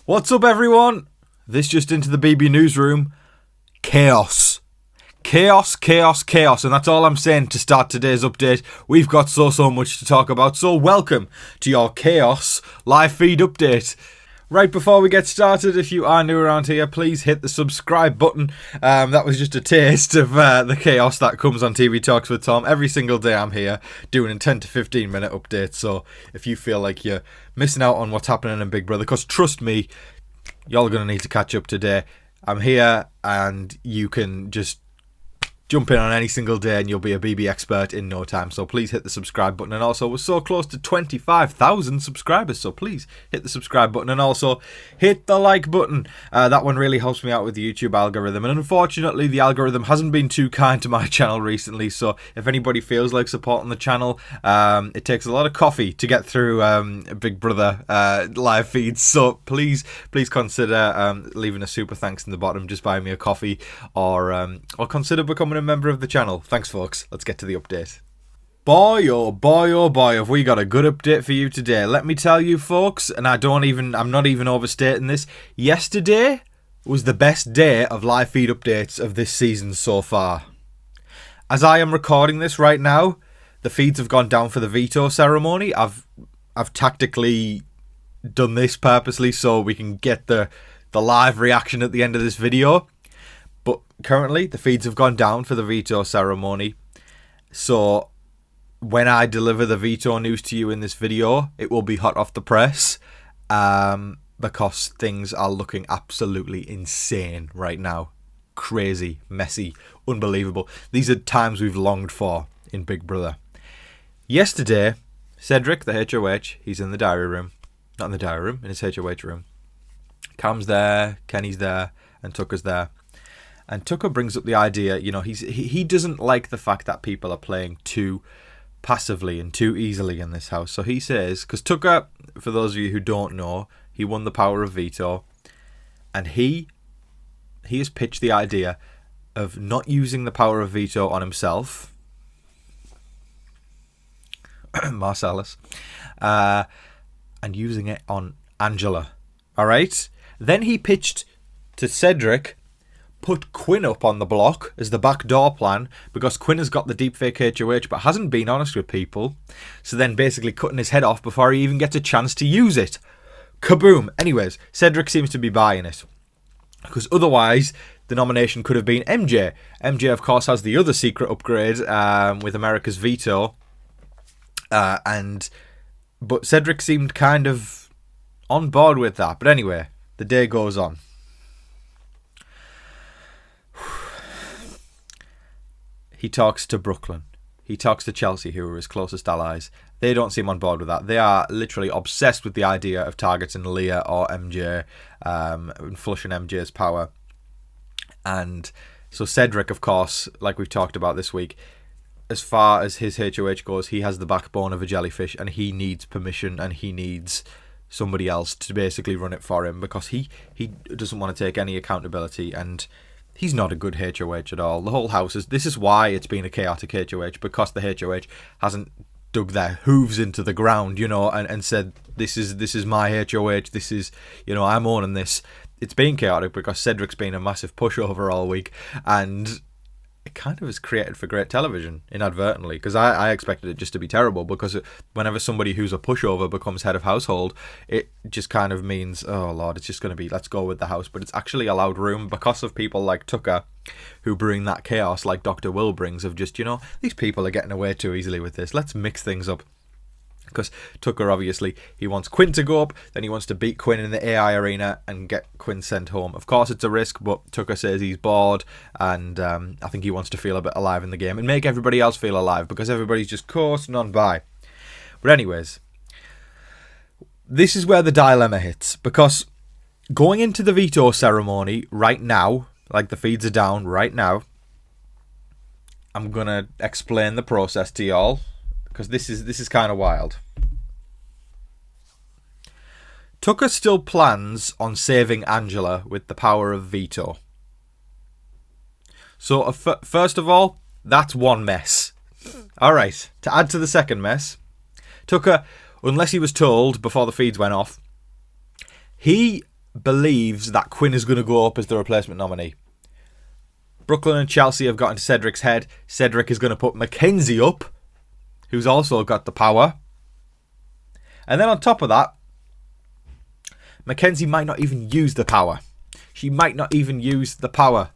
What's up, everyone? This just into the BB newsroom. Chaos. Chaos, chaos, chaos. And that's all I'm saying to start today's update. We've got so much to talk about. So welcome to your Chaos live feed update. Right before we get started, if you are new around here, please hit the subscribe button. That was just a taste of the chaos that comes on TV Talks with Tom. Every single day I'm here doing a 10 to 15 minute update. So if you feel like you're missing out on what's happening in Big Brother, because trust me, y'all are going to need to catch up today. I'm here and you can just jump in on any single day and you'll be a BB expert in no time. So please hit the subscribe button. And also, we're so close to 25,000 subscribers. So please hit the subscribe button and also hit the like button. That one really helps me out with the YouTube algorithm. And unfortunately, the algorithm hasn't been too kind to my channel recently. So if anybody feels like supporting the channel, it takes a lot of coffee to get through Big Brother live feeds. So please consider leaving a super thanks in the bottom. Just buy me a coffee or consider becoming a member of the channel. Thanks, folks. Let's get to the update. Boy, oh boy, have we got a good update for you today. Let me tell you, folks, and I'm not even overstating this, yesterday was the best day of live feed updates of this season so far. As I am recording this right now, the feeds have gone down for the veto ceremony. I've tactically done this purposely so we can get the live reaction at the end of this video. But currently, the feeds have gone down for the veto ceremony. So when I deliver the veto news to you in this video, it will be hot off the press because things are looking absolutely insane right now. Crazy, messy, unbelievable. These are times we've longed for in Big Brother. Yesterday, Cedric, the HOH, he's in the diary room. Not in the diary room, in his HOH room. Cam's there, Kenny's there, and Tucker's there. And Tucker brings up the idea, he doesn't like the fact that people are playing too passively and too easily in this house. So he says, because Tucker, for those of you who don't know, he won the power of veto. And he has pitched the idea of not using the power of veto on himself, Marcellus, and using it on Angela. All right? Then he pitched to Cedric, put Quinn up on the block as the backdoor plan because Quinn has got the deepfake HOH but hasn't been honest with people. So then basically cutting his head off before he even gets a chance to use it. Kaboom. Anyways, Cedric seems to be buying it. Because otherwise, the nomination could have been MJ. MJ, of course, has the other secret upgrade with America's veto. But Cedric seemed kind of on board with that. But anyway, the day goes on. He talks to Brooklyn. He talks to Chelsea, who are his closest allies. They don't seem on board with that. They are literally obsessed with the idea of targeting Leah or MJ and flushing MJ's power. And so Cedric, of course, like we've talked about this week, as far as his HOH goes, he has the backbone of a jellyfish and he needs permission and he needs somebody else to basically run it for him because he doesn't want to take any accountability and he's not a good HOH at all. The whole house this is why it's been a chaotic HOH, because the HOH hasn't dug their hooves into the ground, and said, this is my HOH, this is, I'm owning this. It's been chaotic because Cedric's been a massive pushover all week, and it kind of is created for great television inadvertently, because I expected it just to be terrible, because whenever somebody who's a pushover becomes head of household, it just kind of means, oh Lord, it's just going to be, let's go with the house. But it's actually allowed room because of people like Tucker who bring that chaos like Dr. Will brings of just, these people are getting away too easily with this. Let's mix things up. Because Tucker, obviously, he wants Quinn to go up, then he wants to beat Quinn in the AI arena and get Quinn sent home. Of course, it's a risk, but Tucker says he's bored, and I think he wants to feel a bit alive in the game and make everybody else feel alive, because everybody's just coasting on by. But anyways, this is where the dilemma hits, because going into the veto ceremony right now, like the feeds are down right now, I'm going to explain the process to y'all, because this is kind of wild. Tucker still plans on saving Angela with the power of veto. So first of all, that's one mess. All right, to add to the second mess, Tucker, unless he was told before the feeds went off, he believes that Quinn is going to go up as the replacement nominee. Brooklyn and Chelsea have got into Cedric's head. Cedric is going to put Mackenzie up, who's also got the power. And then on top of that, Mackenzie might not even use the power. She might not even use the power.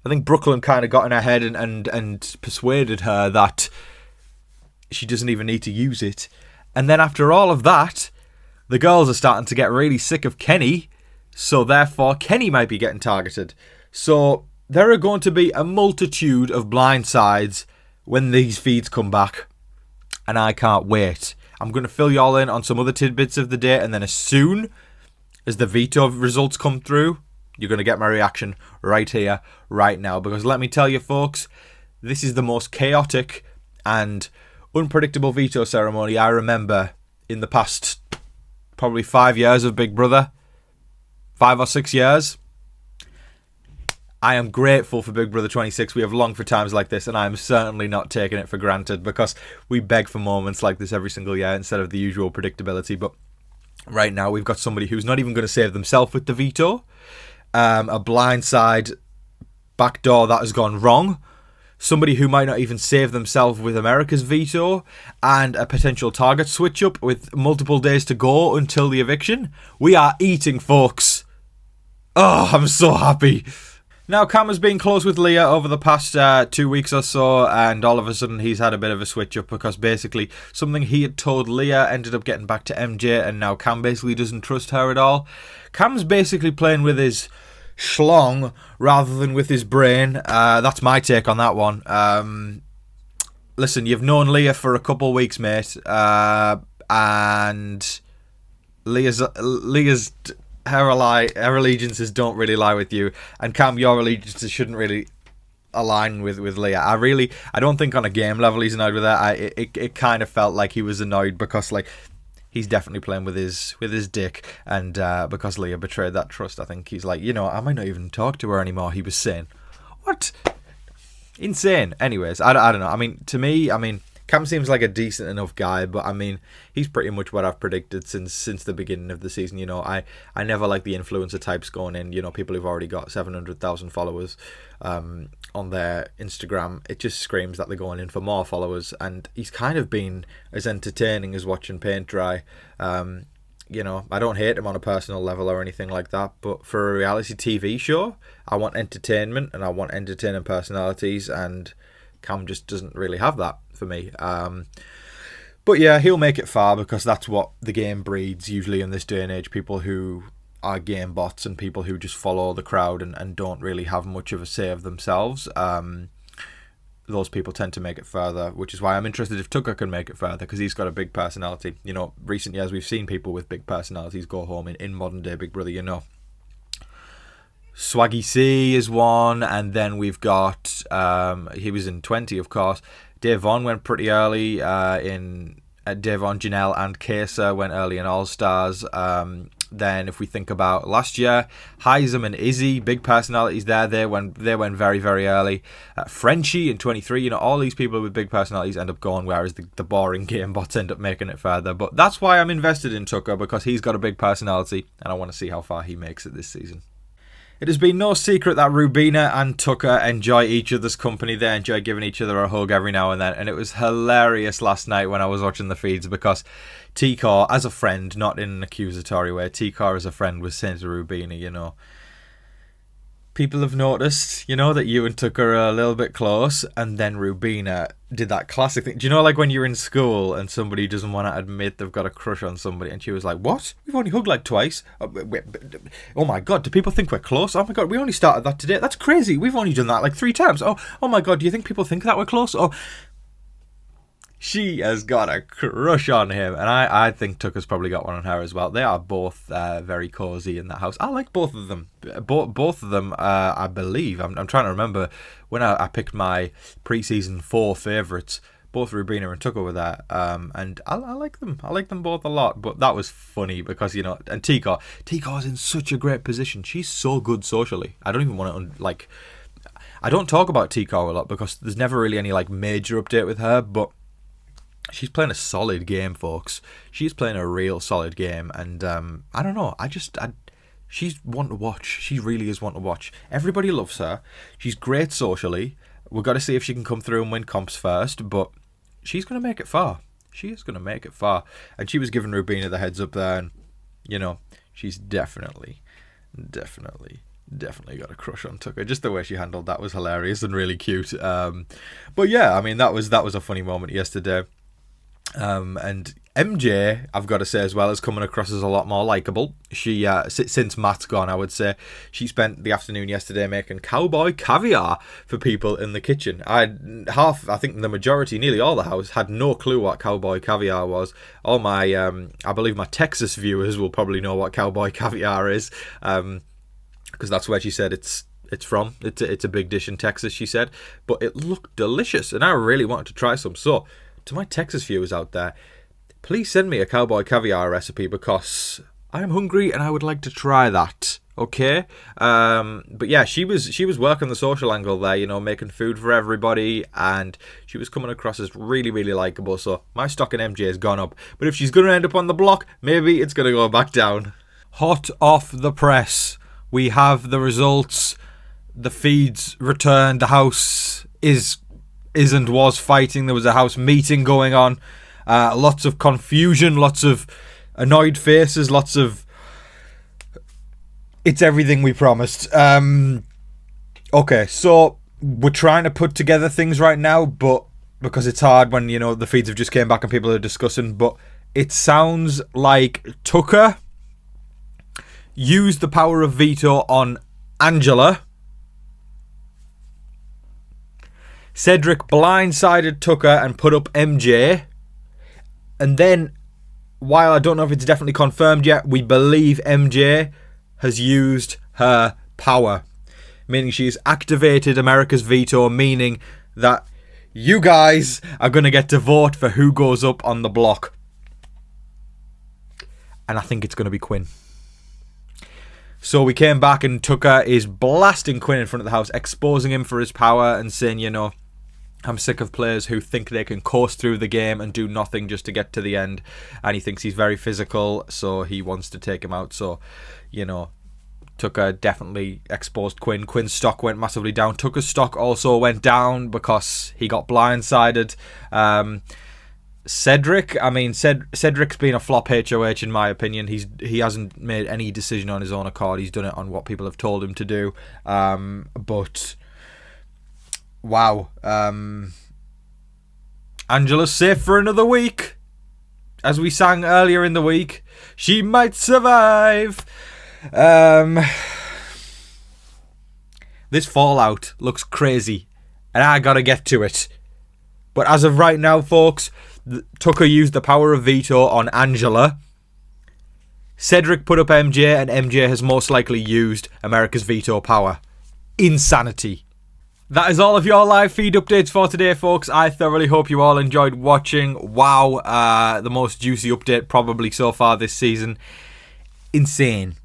I think Brooklyn kind of got in her head and persuaded her that she doesn't even need to use it. And then after all of that, the girls are starting to get really sick of Kenny, so therefore Kenny might be getting targeted. So there are going to be a multitude of blindsides when these feeds come back, and I can't wait. I'm going to fill you all in on some other tidbits of the day, and then as soon as the veto results come through, you're going to get my reaction right here, right now. Because let me tell you, folks, this is the most chaotic and unpredictable veto ceremony I remember in the past probably 5 years of Big Brother. 5 or 6 years. I am grateful for Big Brother 26. We have longed for times like this, and I am certainly not taking it for granted because we beg for moments like this every single year instead of the usual predictability. But right now, we've got somebody who's not even going to save themselves with the veto. A blindside backdoor that has gone wrong. Somebody who might not even save themselves with America's veto, and a potential target switch up with multiple days to go until the eviction. We are eating, folks. Oh, I'm so happy. Now, Cam has been close with Leah over the past 2 weeks or so, and all of a sudden he's had a bit of a switch up because basically something he had told Leah ended up getting back to MJ, and now Cam basically doesn't trust her at all. Cam's basically playing with his schlong rather than with his brain. That's my take on that one. Listen, you've known Leah for a couple weeks, mate, and Leah's her allegiances don't really lie with you, and Cam, your allegiances shouldn't really align with Leah. I don't think on a game level he's annoyed with her. It kind of felt like he was annoyed because like he's definitely playing with his dick, and because Leah betrayed that trust, I think he's like, I might not even talk to her anymore. He was saying, what? Insane. Anyways, I don't know. I mean, to me, Cam seems like a decent enough guy, but he's pretty much what I've predicted since the beginning of the season. I never like the influencer types going in, people who've already got 700,000 followers on their Instagram. It just screams that they're going in for more followers, and he's kind of been as entertaining as watching paint dry. I don't hate him on a personal level or anything like that, but for a reality TV show, I want entertainment and I want entertaining personalities, and Cam just doesn't really have that for me. But yeah, he'll make it far because that's what the game breeds usually in this day and age. People who are game bots and people who just follow the crowd and don't really have much of a say of themselves. Those people tend to make it further, which is why I'm interested if Tucker can make it further, because he's got a big personality. Recent years we've seen people with big personalities go home in modern day Big Brother. Swaggy C is one, and then we've got he was in 20, of course. Dave Vaughn went pretty early Dave Vaughn, Janelle and Kesa went early in All Stars. Then if we think about last year, Heisem and Izzy, big personalities there. They went very, very early. Frenchie in 23, all these people with big personalities end up going, whereas the boring game bots end up making it further. But that's why I'm invested in Tucker, because he's got a big personality, and I want to see how far he makes it this season. It has been no secret that Rubina and Tucker enjoy each other's company. They enjoy giving each other a hug every now and then. And it was hilarious last night when I was watching the feeds because T-Car, as a friend, not in an accusatory way, T-Car as a friend was saying to Rubina, people have noticed, that you and Tucker are a little bit close. And then Rubina did that classic thing. Do you know, like when you're in school and somebody doesn't want to admit they've got a crush on somebody, and she was like, what? We've only hugged like twice. Oh my God, do people think we're close? Oh my God, we only started that today. That's crazy. We've only done that like 3 times. Oh my God, do you think people think that we're close? Oh, she has got a crush on him, and I think Tucker's probably got one on her as well. They are both very cozy in that house. I like both of them. Both of them, I believe. I'm trying to remember when I picked my pre-season 4 favourites. Both Rubina and Tucker were there, and I like them. I like them both a lot. But that was funny because and T-Car's in such a great position. She's so good socially. I don't even want to I don't talk about T-Car a lot because there's never really any major update with her, but she's playing a solid game, folks. She's playing a real solid game, and I don't know. She's one to watch. She really is one to watch. Everybody loves her. She's great socially. We've got to see if she can come through and win comps first, but she's going to make it far. She is going to make it far. And she was giving Rubina the heads up there, and, you know, she's definitely got a crush on Tucker. Just the way she handled that was hilarious and really cute. But yeah, I mean, that was a funny moment yesterday. And MJ, I've got to say as well, is coming across as a lot more likeable. She, since Matt's gone, I would say, she spent the afternoon yesterday making cowboy caviar for people in the kitchen. I think the majority, nearly all the house, had no clue what cowboy caviar was. All my, I believe my Texas viewers will probably know what cowboy caviar is, because that's where she said it's from. It's a big dish in Texas, she said, but it looked delicious, and I really wanted to try some. So, to my Texas viewers out there, please send me a cowboy caviar recipe, because I am hungry and I would like to try that. Okay, but yeah, she was working the social angle there, you know, making food for everybody, and she was coming across as really, really likable. So my stock in MJ has gone up, but if she's going to end up on the block, maybe it's going to go back down. Hot off the press, we have the results. The feeds returned. The house was fighting. There was a house meeting going on. Lots of confusion, lots of annoyed faces, lots of... It's everything we promised. Okay, so we're trying to put together things right now, but because it's hard when, you know, the feeds have just came back and people are discussing, but it sounds like Tucker used the power of veto on Angela. Cedric blindsided Tucker and put up MJ. And then, while I don't know if it's definitely confirmed yet, we believe MJ has used her power. Meaning she's activated America's veto, meaning that you guys are going to get to vote for who goes up on the block. And I think it's going to be Quinn. So we came back and Tucker is blasting Quinn in front of the house, exposing him for his power and saying, you know, I'm sick of players who think they can coast through the game and do nothing just to get to the end. And he thinks he's very physical, so he wants to take him out. So, you know, Tucker definitely exposed Quinn. Quinn's stock went massively down. Tucker's stock also went down because he got blindsided. Cedric's been a flop HOH in my opinion. He hasn't made any decision on his own accord. He's done it on what people have told him to do. But wow, Angela's safe for another week. As we sang earlier in the week, she might survive. This fallout looks crazy, and I gotta get to it. But as of right now, folks, Tucker used the power of veto on Angela. Cedric put up MJ, and MJ has most likely used America's veto power. Insanity. That is all of your live feed updates for today, folks. I thoroughly hope you all enjoyed watching. Wow, the most juicy update probably so far this season. Insane.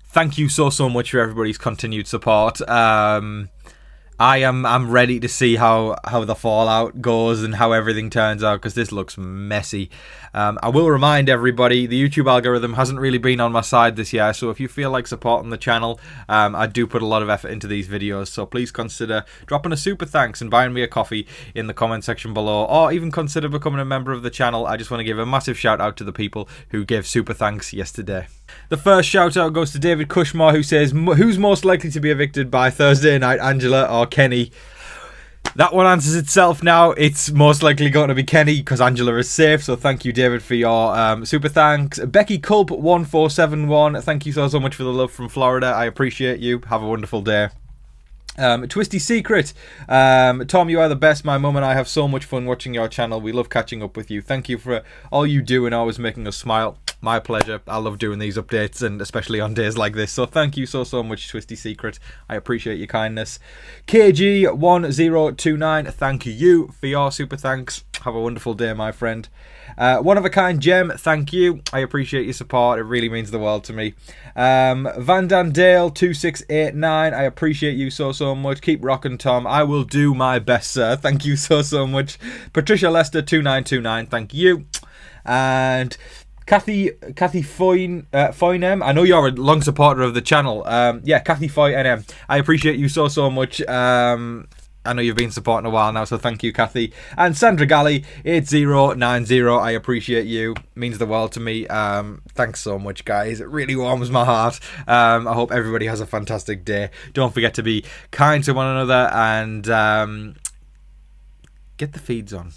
Thank you so much for everybody's continued support. I'm ready to see how the fallout goes and how everything turns out, because this looks messy. I will remind everybody, the YouTube algorithm hasn't really been on my side this year, so if you feel like supporting the channel, I do put a lot of effort into these videos, so please consider dropping a super thanks and buying me a coffee in the comment section below, or even consider becoming a member of the channel. I just want to give a massive shout out to the people who gave super thanks yesterday. The first shout out goes to David Cushmore, who says, who's most likely to be evicted by Thursday night, Angela or Kenny? That one answers itself now. It's most likely going to be Kenny because Angela is safe. So thank you, David, for your super thanks. Becky Culp 1471. Thank you so much for the love from Florida. I appreciate you. Have a wonderful day. Twisty Secret. Tom, you are the best. My mum and I have so much fun watching your channel. We love catching up with you. Thank you for all you do and always making us smile. My pleasure. I love doing these updates, and especially on days like this. So thank you so much, Twisty Secret. I appreciate your kindness. KG1029, thank you for your super thanks. Have a wonderful day, my friend. One of a kind gem, thank you. I appreciate your support. It really means the world to me. Van Dandale 2689, I appreciate you so much. Keep rocking, Tom. I will do my best, sir. Thank you so much. Patricia Lester 2929, thank you. And Kathy Foynem, I know you're a long supporter of the channel. Kathy Foynem, I appreciate you so much. I know you've been supporting a while now, so thank you, Kathy. And Sandra Galley 8090, I appreciate you. Means the world to me. Thanks so much, guys. It really warms my heart. I hope everybody has a fantastic day. Don't forget to be kind to one another and get the feeds on.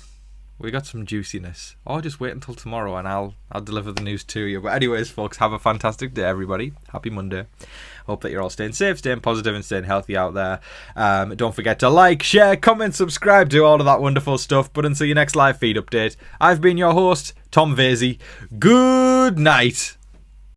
We got some juiciness. Or just wait until tomorrow and I'll deliver the news to you. But anyways, folks, have a fantastic day, everybody. Happy Monday. Hope that you're all staying safe, staying positive, and staying healthy out there. Don't forget to like, share, comment, subscribe, do all of that wonderful stuff. But until your next live feed update, I've been your host, Tom Vasey. Good night.